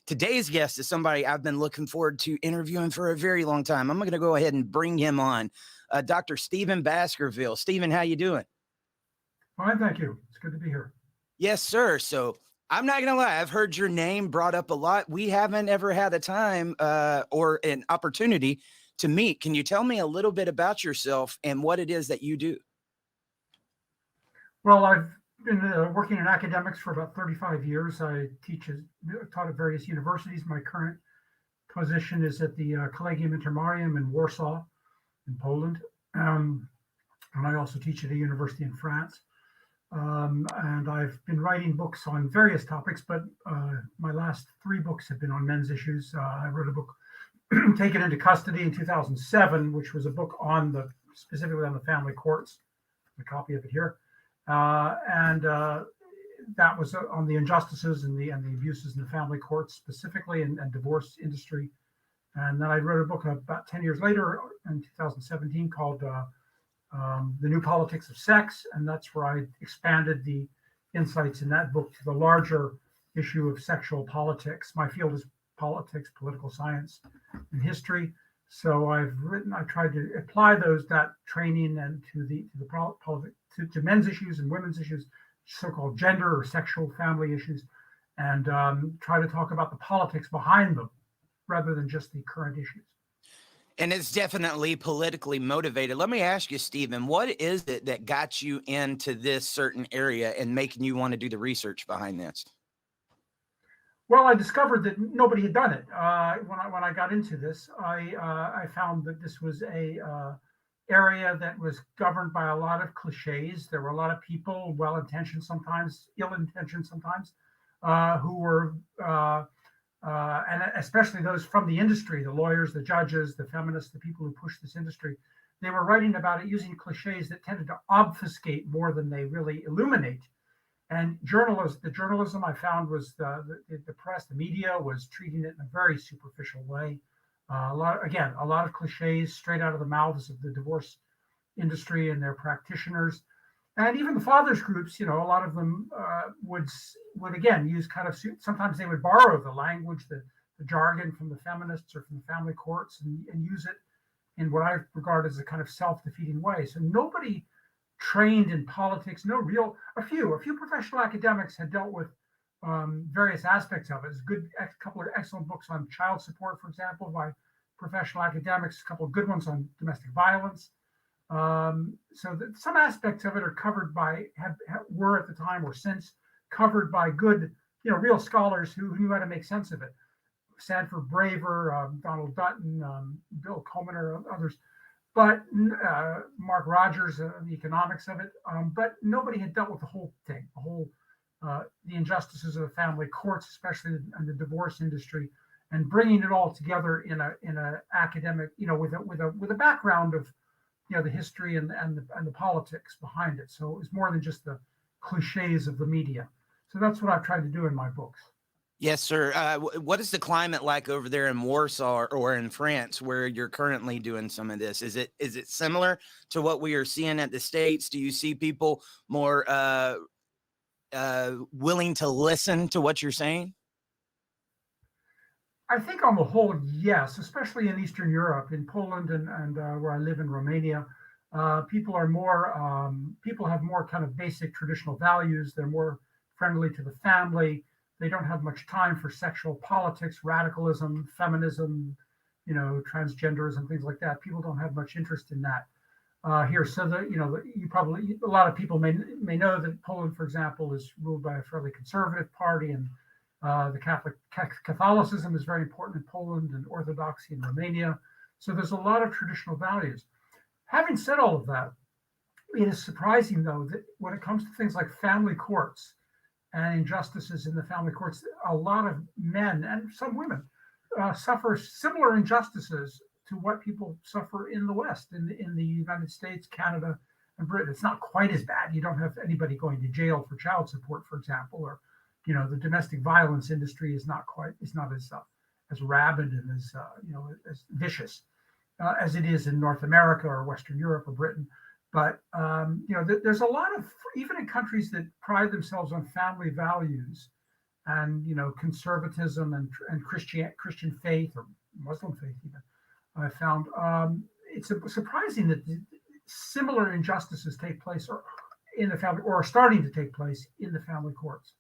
Today's guest is somebody I've been looking forward to interviewing for a very long time. I'm going to go ahead and bring him on. Dr. Stephen Baskerville. Stephen, how you doing? Fine, thank you. It's good to be here. Yes, sir. So I'm not going to lie. I've heard your name brought up a lot. We haven't ever had a time or an opportunity to meet. Can you tell me a little bit about yourself and what it is that you do? Well, I've been working in academics for about 35 years. Taught at various universities. My current position is at the Collegium Intermarium in Warsaw, in Poland. And I also teach at a university in France. And I've been writing books on various topics, but my last three books have been on men's issues. I wrote a book, Taken into Custody, in 2007, which was a book specifically on the family courts. A copy of it here. And that was on the injustices and the abuses in the family courts specifically, and divorce industry. And then I wrote a book about 10 years later in 2017 called The New Politics of Sex. And that's where I expanded the insights in that book to the larger issue of sexual politics. My field is politics, political science, and history. So I tried to apply that training and to men's issues and women's issues, so-called gender or sexual family issues, and try to talk about the politics behind them rather than just the current issues. And it's definitely politically motivated. Let me ask you, Stephen, what is it that got you into this certain area and making you want to do the research behind this? Well, I discovered that nobody had done it. When I got into this, I found that this was a area that was governed by a lot of cliches. There were a lot of people, well-intentioned sometimes, ill-intentioned sometimes, who were, and especially those from the industry, the lawyers, the judges, the feminists, the people who pushed this industry. They were writing about it using cliches that tended to obfuscate more than they really illuminate. And the journalism I found was the press, the media was treating it in a very superficial way. A lot of cliches straight out of the mouths of the divorce industry and their practitioners, and even the fathers groups. A lot of them would again use sometimes they would borrow the language, the jargon from the feminists or from the family courts, and use it in what I regard as a kind of self-defeating way. So nobody trained in politics, a few professional academics had dealt with various aspects of it. There's a couple of excellent books on child support, for example, by professional academics, a couple of good ones on domestic violence. Some aspects of it are covered were at the time or since covered by good, real scholars who knew how to make sense of it. Sanford Braver, Donald Dutton, Bill Coleman, others. But Mark Rogers, the economics of it, but nobody had dealt with the whole thing, the injustices of the family courts, especially in the divorce industry, and bringing it all together in a academic, with a background of, the history and the politics behind it. So it was more than just the cliches of the media. So that's what I've tried to do in my books. Yes, sir. What is the climate like over there in Warsaw or in France, where you're currently doing some of this? Is it similar to what we are seeing at the States? Do you see people more willing to listen to what you're saying? I think on the whole, yes, especially in Eastern Europe, in Poland and where I live in Romania, people have more kind of basic traditional values. They're more friendly to the family. They don't have much time for sexual politics, radicalism, feminism, transgenderism, things like that. People don't have much interest in that here. So a lot of people may know that Poland, for example, is ruled by a fairly conservative party, and the Catholicism is very important in Poland, and Orthodoxy in Romania. So there's a lot of traditional values. Having said all of that, it is surprising, though, that when it comes to things like family courts and injustices in the family courts, a lot of men and some women suffer similar injustices to what people suffer in the West, in the United States, Canada, and Britain. It's not quite as bad. You don't have anybody going to jail for child support, for example, or the domestic violence industry is not as rabid and as vicious as it is in North America or Western Europe or Britain. But there's a lot of, even in countries that pride themselves on family values, and conservatism and Christian faith or Muslim faith even. I found it's surprising that similar injustices take place in the family or are starting to take place in the family courts.